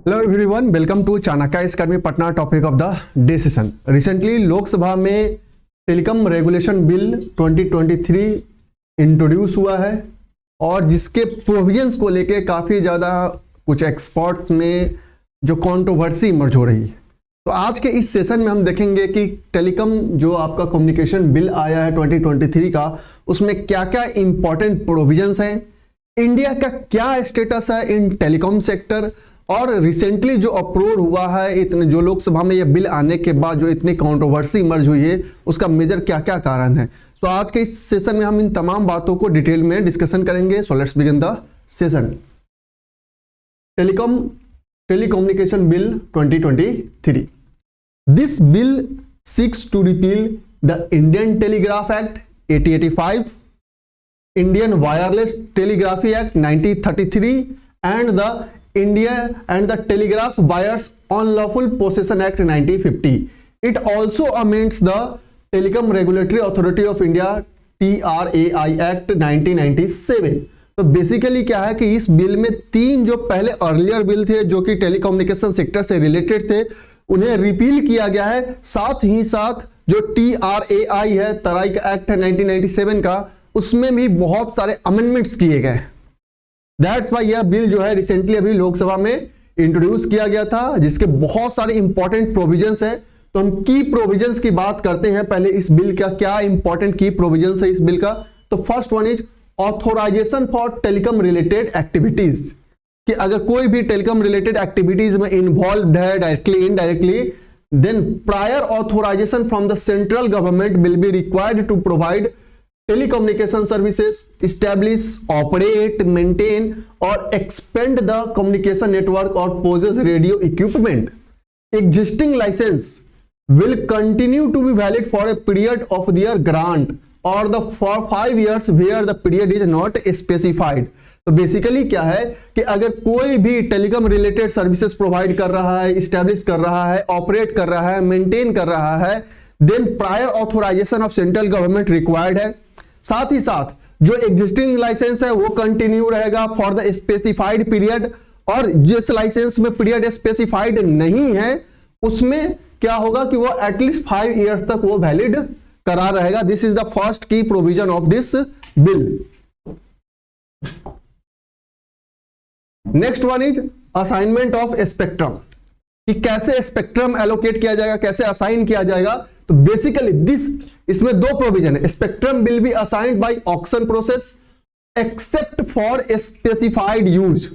Hello everyone, welcome to Chanakya Academy Patna. Topic of the day session. Recently Lok Sabha में telecom regulation bill 2023 introduce हुआ है और जिसके प्रोविजंस को लेके काफ़ी ज़्यादा कुछ एक्सपर्ट्स में जो कंट्रोवर्सी इमर्ज हो रही है। तो आज के इस सेशन में हम देखेंगे कि टेलीकॉम जो आपका कम्युनिकेशन बिल आया है 2023 का, उसमें क्या क्या इंपॉर्टेंट प्रोविजंस हैं, इंडिया का क्या स्टेटस है इन टेलीकॉम सेक्टर, और रिसेंटली जो अप्रूव हुआ है इतने जो लोकसभा में ये बिल आने के बाद जो इतनी कंट्रोवर्सी इमर्ज हुई है उसका मेजर क्या क्या कारण है। सो आज के इस सेशन में हम इन तमाम बातों को डिटेल में डिस्कशन करेंगे। So let's begin the session. Telecommunication bill 2023। This bill seeks to repeal the Indian telegraph act 1885, Indian wireless telegraphy act 1933 and the India and the Telegraph Wires Unlawful Possession Act 1950. It also amends the Telecom Regulatory Authority of India TRAI Act 1997. तो basically क्या है कि इस bill में तीन जो पहले earlier bill थे जो कि टेलीकम्युनिकेशन सेक्टर से रिलेटेड थे उन्हें रिपील किया गया है। साथ ही साथ जो TRAI है, तराई का एक्ट है 1997 का, उसमें भी बहुत सारे अमेंडमेंट्स किए गए। दैट्स वाई यह बिल जो है रिसेंटली अभी लोकसभा में इंट्रोड्यूस किया गया था, जिसके बहुत सारे इंपॉर्टेंट प्रोविजंस है। तो हम की प्रोविजंस की बात करते हैं। पहले इस बिल का क्या इंपॉर्टेंट की प्रोविजंस है इस बिल का। तो first one is authorisation for telecom related activities, कि अगर कोई भी टेलीकॉम रिलेटेड एक्टिविटीज में इन्वॉल्व है directly indirectly, then prior authorisation from the central government will be required to provide telecommunication services, establish, operate, maintain or expand the communication network or possess radio equipment. Existing license will continue to be valid for a period of their grant or for 5 years where the period is not specified. तो basically क्या है कि अगर कोई भी telecom related services provide कर रहा है, इस्टेब्लिश कर रहा है, ऑपरेट कर रहा है, मेंटेन कर रहा है, then prior authorisation of central government required है। साथ ही साथ जो एग्जिस्टिंग लाइसेंस है वो कंटिन्यू रहेगा फॉर द स्पेसिफाइड पीरियड, और जिस लाइसेंस में पीरियड स्पेसिफाइड नहीं है उसमें क्या होगा कि वो एटलीस्ट 5 इयर्स तक वो वैलिड करा रहेगा। दिस इज द फर्स्ट की provision of this bill. Next one is assignment of spectrum, कि कैसे स्पेक्ट्रम एलोकेट किया जाएगा, कैसे असाइन किया जाएगा। तो बेसिकली इसमें दो प्रोविजन है। Spectrum will be assigned by auction process except for specified use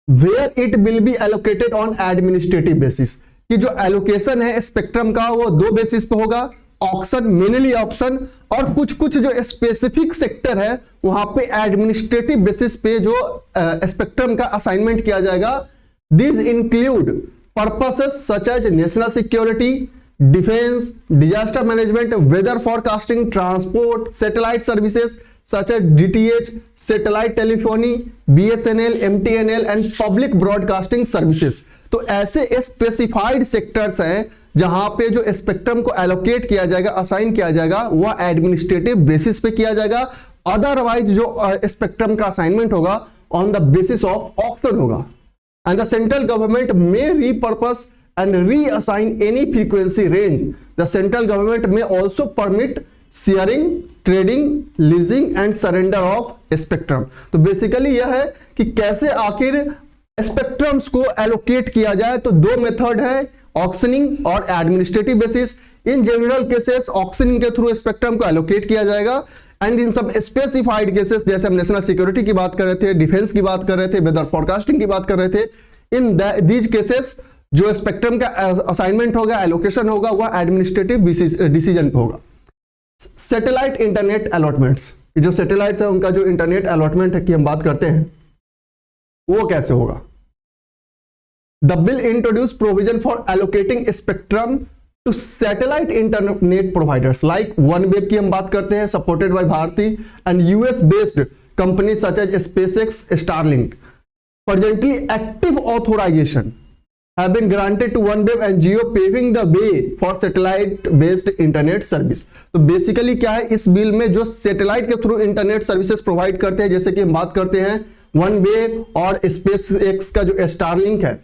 where it will be allocated on administrative basis, कि जो एलोकेशन है स्पेक्ट्रम का वो दो बेसिस पे होगा, ऑक्शन, मेनली ऑक्शन, और कुछ जो स्पेसिफिक सेक्टर है वहां पे एडमिनिस्ट्रेटिव बेसिस पे जो स्पेक्ट्रम का असाइनमेंट किया जाएगा। This include purposes such as national security, defence, disaster management, weather forecasting, transport, satellite services such as DTH, satellite telephony, BSNL, MTNL and public broadcasting services. तो ऐसे स्पेसिफाइड सेक्टर्स हैं जहां पे जो स्पेक्ट्रम को एलोकेट किया जाएगा, असाइन किया जाएगा, वह एडमिनिस्ट्रेटिव बेसिस पे किया जाएगा। अदरवाइज जो स्पेक्ट्रम का असाइनमेंट होगा on the basis of auction होगा। And the central government may repurpose and reassign any frequency range. The central government may also permit sharing, trading, leasing and surrender of spectrum. तो basically यह है कि कैसे आखिर spectrums को allocate किया जाए। तो दो मेथड है, ऑक्शनिंग और administrative basis. In general cases auctioning के थ्रू स्पेक्ट्रम को एलोकेट किया जाएगा, एंड इन सब स्पेसिफाइड केसेस जैसे हम नेशनल सिक्योरिटी की बात कर रहे थे, डिफेंस की बात कर रहे थे, वेदर फोरकास्टिंग की बात कर रहे थे, इन दीज केसेस जो स्पेक्ट्रम का असाइनमेंट होगा, एलोकेशन होगा, वह एडमिनिस्ट्रेटिव डिसीजन पे होगा। सैटेलाइट इंटरनेट अलॉटमेंट्स, जो सैटेलाइट्स है उनका जो इंटरनेट अलॉटमेंट है की हम बात करते हैं वो कैसे होगा। The bill introduce provision for allocating spectrum to satellite internet providers like OneWeb की हम बात करते हैं, supported by Bharti, and US based company such as SpaceX, Starlink. Presently active authorization have been granted to OneWeb and Jio, paving the way for satellite based internet service. तो basically क्या है, इस bill में जो सैटेलाइट के through internet services provide करते हैं, जैसे कि हम बात करते हैं OneWeb और SpaceX का जो Starlink है,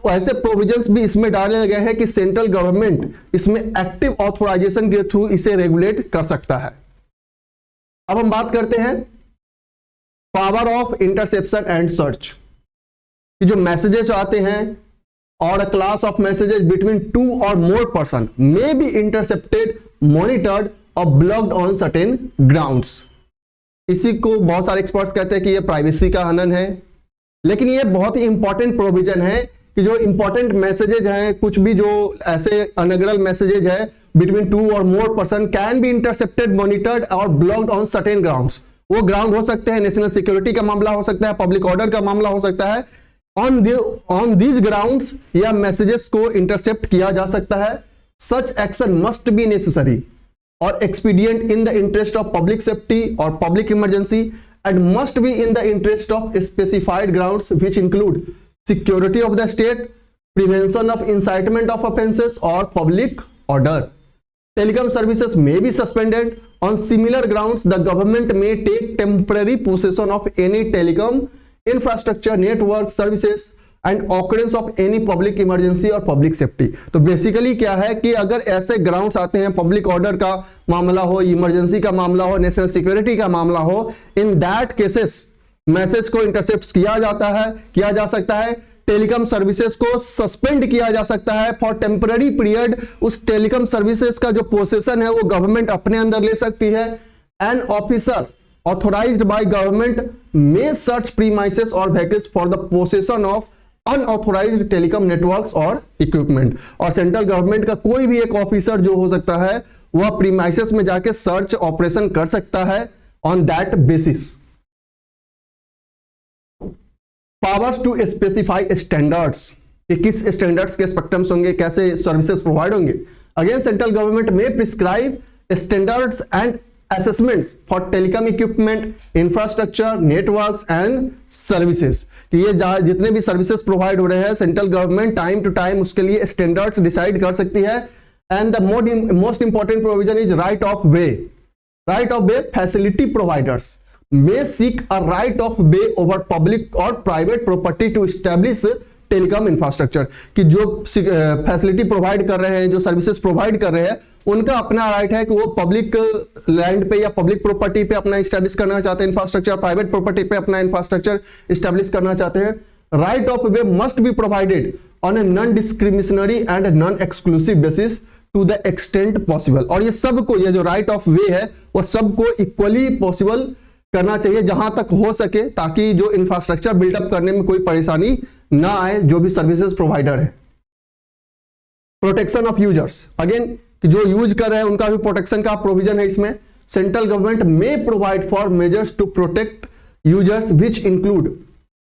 ऐसे प्रोविजंस भी इसमें डाले गए हैं कि सेंट्रल गवर्नमेंट इसमें एक्टिव ऑथोराइजेशन के थ्रू इसे रेगुलेट कर सकता है। अब हम बात करते हैं power of interception and search कि जो मैसेजेस आते हैं और अ क्लास ऑफ मैसेजेस बिटवीन 2 और more person may be intercepted, monitored और ब्लॉक्ड ऑन सर्टेन ग्राउंड्स। इसी को बहुत सारे एक्सपर्ट्स कहते हैं कि ये प्राइवेसी का हनन है, लेकिन ये बहुत ही इंपॉर्टेंट प्रोविजन है कि जो इंपॉर्टेंट मैसेजेज हैं, कुछ भी जो ऐसे अनअग्रल मैसेजेज है बिटवीन 2 और more person can be intercepted, monitored और ब्लॉक्ड ऑन सर्टेन ग्राउंड्स। वो ग्राउंड हो सकते हैं, नेशनल सिक्योरिटी का मामला हो सकता है, पब्लिक ऑर्डर का मामला हो सकता है। ऑन दीज ग्राउंड्स या मैसेजेस को इंटरसेप्ट किया जा सकता है। Such action must be necessary और expedient in the interest of public safety और public emergency and must be in the interest of specified grounds which include security of the state, prevention of incitement of offences और public order. Telecom services may be suspended on similar grounds. The government may take temporary possession of any telecom infrastructure, network, services and occurrence of any public emergency or public safety. तो basically क्या है कि अगर ऐसे grounds आते हैं, public order का मामला हो, इमरजेंसी का मामला हो, नेशनल सिक्योरिटी का मामला हो, इन दैट केसेस मैसेज को इंटरसेप्ट किया जा सकता है। टेलीकॉम सर्विसेज को सस्पेंड किया जा सकता है फॉर टेम्पररी पीरियड। उस टेलीकॉम सर्विसेज का जो पोसेशन है वो गवर्नमेंट अपने अंदर ले सकती है। An officer authorised by government may search premises और vehicles for the possession of unauthorised telecom networks और इक्विपमेंट। और सेंट्रल गवर्नमेंट का कोई भी एक ऑफिसर जो हो सकता है वह प्रीमाइसेस में जाके सर्च ऑपरेशन कर सकता है on that basis. Powers to specify standards, कि किस स्टैंडर्ड्स के स्पेक्ट्रम्स होंगे, कैसे सर्विसेज प्रोवाइड होंगे। अगेन सेंट्रल गवर्नमेंट में prescribe standards and assessments for telecom equipment, infrastructure, networks and services. कि ये जितने भी सर्विसेज प्रोवाइड हो रहे हैं, central government time to time उसके लिए स्टैंडर्ड्स डिसाइड कर सकती है। And the most important provision is right of way. Right of way facility providers may seek a right of way over public or private property to establish telecom infrastructure। कि जो facility provide कर रहे हैं, जो services provide कर रहे हैं, उनका अपना राइट है कि वो पब्लिक लैंड पे या पब्लिक प्रॉपर्टी पे अपना इस्टेब्लिश करना चाहते हैं इंफ्रास्ट्रक्चर, प्राइवेट प्रॉपर्टी पे अपना इंफ्रास्ट्रक्चर इस्टेब्लिश करना चाहते हैं। Right of way must be provided on a non discriminatory and non exclusive basis to the extent possible. और ये सबको, ये जो राइट ऑफ वे है वो सबको इक्वली पॉसिबल करना चाहिए जहां तक हो सके, ताकि जो इंफ्रास्ट्रक्चर बिल्डअप करने में कोई परेशानी ना आए जो भी सर्विसेज प्रोवाइडर है। प्रोटेक्शन ऑफ यूजर्स, अगेन कि जो यूज कर रहे हैं उनका भी प्रोटेक्शन का प्रोविजन है इसमें। सेंट्रल गवर्नमेंट में provide for measures to protect users which include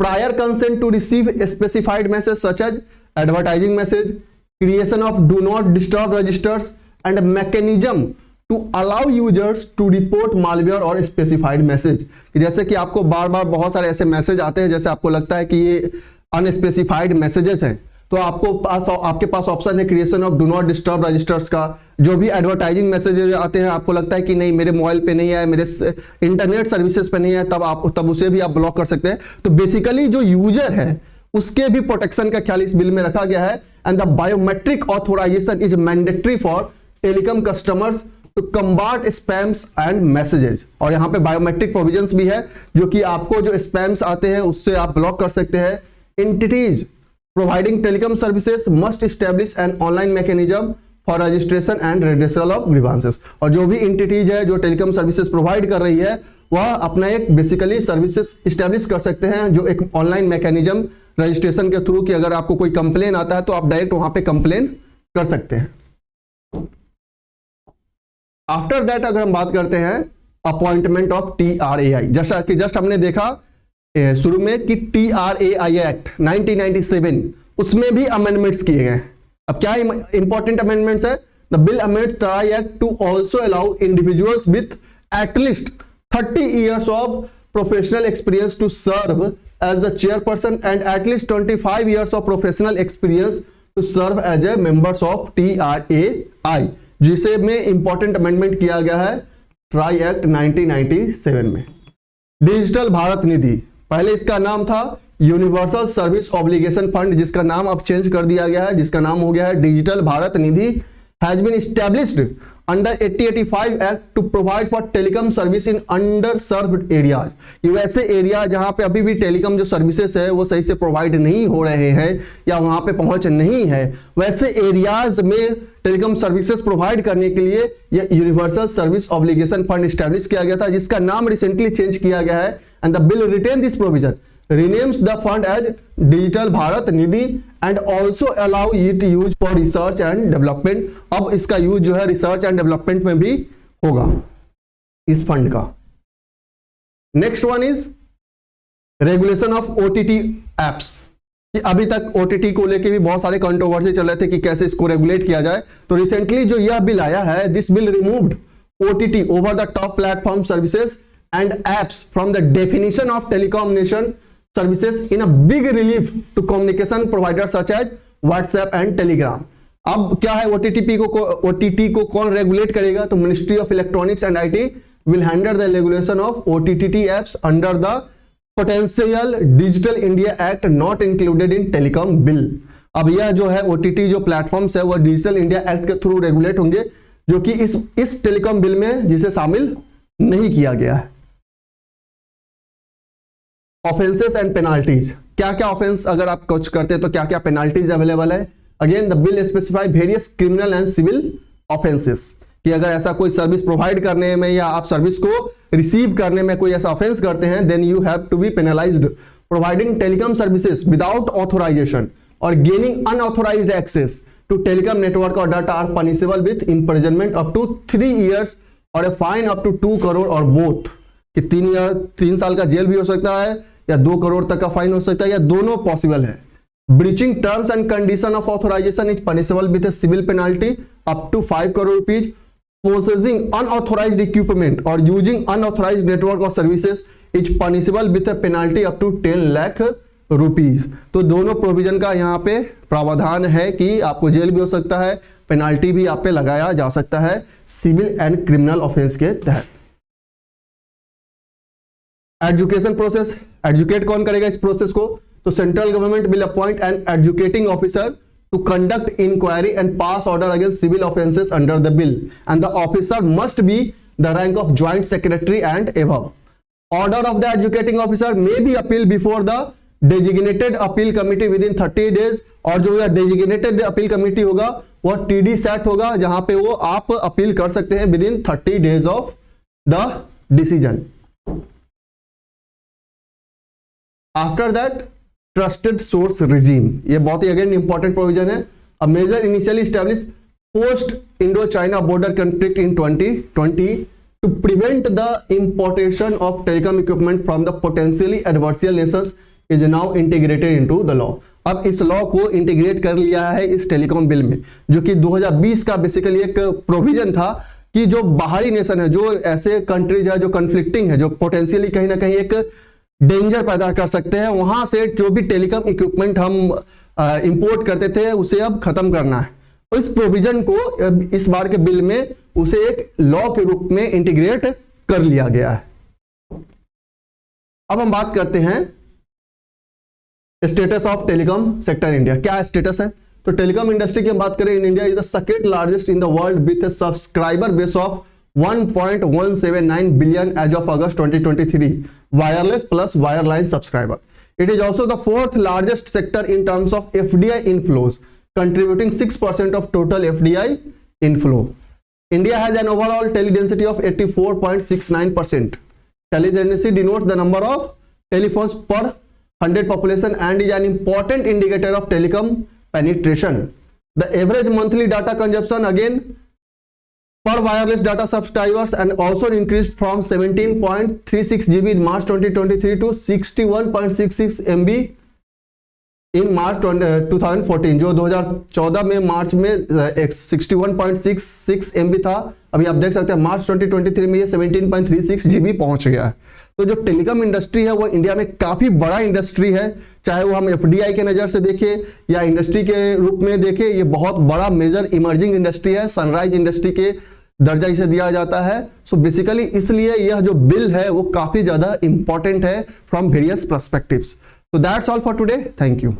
prior consent to receive specified message such as advertising message, creation of do not disturb registers and mechanism to allow users to report malware और specified message. जैसे कि आपको बार बार बहुत सारे ऐसे message आते हैं, जैसे आपको लगता है कि ये अनस्पेसिफाइड मैसेजेस हैं, तो आपके पास ऑप्शन है creation of do not disturb registers का। जो भी एडवर्टाइजिंग मैसेजेस आते हैं, आपको लगता है कि नहीं मेरे मोबाइल पे नहीं है, मेरे इंटरनेट सर्विसेज पे नहीं है, तब उसे भी आप ब्लॉक कर सकते हैं। तो बेसिकली जो यूजर है उसके भी प्रोटेक्शन का ख्याल इस बिल में रखा गया है। And the biometric authorisation is mandatory for telecom customers to combat spams and messages. और यहां पे बायोमेट्रिक प्रोविजंस भी है जो कि आपको जो स्पैम्स आते हैं उससे आप ब्लॉक कर सकते हैं। Entities providing telecom services must establish an online mechanism for registration and redressal of grievances. और जो भी एंटिटीज है जो टेलीकॉम सर्विसेज प्रोवाइड कर रही है वह अपना एक बेसिकली सर्विसेज एस्टैब्लिश कर सकते हैं, जो एक ऑनलाइन मैकेनिज्म रजिस्ट्रेशन के थ्रू कि अगर आपको कोई कंप्लेन आता है तो आप डायरेक्ट वहां पे कंप्लेन कर सकते हैं। आफ्टर दैट अगर हम बात करते हैं अपॉइंटमेंट ऑफ TRAI, जैसा कि जस्ट हमने देखा शुरू में कि TRAI एक्ट 1997 उसमें भी अमेंडमेंट्स किए गए। अब क्या इंपॉर्टेंट अमेंडमेंट्स है? The bill amends TRAI act to also allow individuals with at least 30 years of professional experience to serve as the chairperson and at least 25 years of professional experience to serve as a members of TRAI, जिसे में important amendment किया गया है TRAI act 1997 में। Digital Bharat निधि, पहले इसका नाम था यूनिवर्सल सर्विस ऑब्लिगेशन फंड, जिसका नाम अब चेंज कर दिया गया है, जिसका नाम हो गया है digital Bharat Nidhi, has been established under 8085 act to provide for telecom service in under served areas. ये वैसे एरिया जहां पे अभी भी टेलीकॉम जो सर्विसेज है वो सही से प्रोवाइड नहीं हो रहे हैं या वहां पे पहुंच नहीं है, वैसे एरियाज में टेलीकॉम सर्विसेज प्रोवाइड करने के लिए यह universal service obligation fund establish किया गया था, जिसका नाम रिसेंटली चेंज किया गया है। And the bill retain this provision, renames the fund as digital Bharat Nidhi and also allow it use for research and development. अब इसका यूज जो है रिसर्च एंड डेवलपमेंट में भी होगा इस फंड का। Next one is regulation of OTT apps. अभी तक ओटीटी को लेके भी बहुत सारे कंट्रोवर्सी चल रहे थे कि कैसे इसको रेगुलेट किया जाए, तो रिसेंटली जो यह बिल आया है, this bill removed OTT over the top platform services and apps from the definition of telecommunication services in a big relief to communication providers such as WhatsApp and Telegram। अब क्या है, OTT को कौन regulate करेगा? तो ministry of electronics and IT will handle the regulation of OTT apps under the potential digital India act not included in telecom bill. अब यह जो है OTT जो प्लेटफॉर्म्स है वो डिजिटल इंडिया एक्ट के थ्रू रेगुलेट होंगे, जो कि इस टेलीकॉम बिल में जिसे शामिल नहीं किया गया है। ऑफेंसेस एंड पेनाल्टीज, क्या क्या ऑफेंस अगर आप कुछ करते हैं तो क्या क्या पेनाल्टीज अवेलेबल है। Again the bill specify various criminal and civil offences, कि अगर ऐसा कोई सर्विस प्रोवाइड करने में या आप सर्विस को रिसीव करने में कोई ऐसा ऑफेंस करते हैं, then you have to be penalised. Providing telecom services without authorisation और gaining unauthorised access to telecom network और data are punishable with imprisonment up to 3 years और a fine up to 2 crore और both, कि 3 साल का jail भी हो सकता है या 2 करोड़ तक का फाइन हो सकता है, या दोनों पॉसिबल है। Breaching terms and condition of authorisation is punishable with a civil penalty up to 5 crore rupees. Possessing unauthorised equipment और यूजिंग अनऑथोराइज्ड नेटवर्क और services is punishable with a penalty up to 10 lakh rupees. तो दोनों provision का यहाँ पे प्रावधान है कि आपको जेल भी हो सकता है, पेनाल्टी भी आप पे लगाया जा सकता है सिविल एंड क्रिमिनल ऑफेंस के तहत। एजुकेशन प्रोसेस, एजुकेट कौन करेगा इस प्रोसेस को? तो central government will appoint an adjudicating officer to conduct inquiry and pass order against civil offences under the bill and the officer must be the rank of joint secretary and above. Order of the adjudicating officer may be appeal before the designated appeal committee within 30 days, और जो यह designated appeal committee होगा वह TD set होगा, जहां पे वो आप अपील कर सकते हैं within 30 days of the decision. After that trusted source regime, ये बहुत ही अगेन इंपॉर्टेंट प्रोविजन है। A measure initially establish post Indo China border conflict in 2020 to prevent the importation of telecom equipment from the potentially adversarial nations is now integrated into the law. अब इस law को integrate कर लिया है इस telecom bill में, जो कि 2020 का बेसिकली एक प्रोविजन था कि जो बाहरी नेशन है, जो ऐसे कंट्रीज है जो कॉन्फ्लिक्टिंग है, जो पोटेंशियली कहीं ना कहीं एक डेंजर पैदा कर सकते हैं, वहां से जो भी टेलीकॉम इक्विपमेंट हम इंपोर्ट करते थे उसे अब खत्म करना है। तो इस प्रोविजन को इस बार के बिल में उसे एक लॉ के रूप में इंटीग्रेट कर लिया गया है। अब हम बात करते हैं status of telecom sector India. क्या स्टेटस है? तो टेलीकॉम इंडस्ट्री की हम बात करें, in India is the second largest in the world with A subscriber base of 1.179 billion as of August 2023 wireless plus wireline subscriber. It is also the 4th largest sector in terms of FDI inflows, contributing 6% of total FDI inflow. India has an overall tele-density of 84.69%. Tele-density denotes the number of telephones per 100 population and is an important indicator of telecom penetration. The average monthly data consumption again per wireless data subscribers and also increased from 17.36 GB in March 2023 to 61.66 MB in March 2014, जो 2014 में मार्च में 61.66 MB था, अभी आप देख सकते हैं मार्च 2023 में ये 17.36 GB पहुंच गया है। तो जो टेलीकॉम इंडस्ट्री है वो इंडिया में काफी बड़ा इंडस्ट्री है, चाहे वो हम FDI के नजर से देखें या इंडस्ट्री के रूप में देखें, ये बहुत बड़ा मेजर इमर्जिंग इंडस्ट्री है, सनराइज इंडस्ट्री के दर्जा इसे दिया जाता है। सो बेसिकली इसलिए यह जो बिल है वो काफी ज्यादा इंपॉर्टेंट है from various perspectives. So that's all for today. Thank you.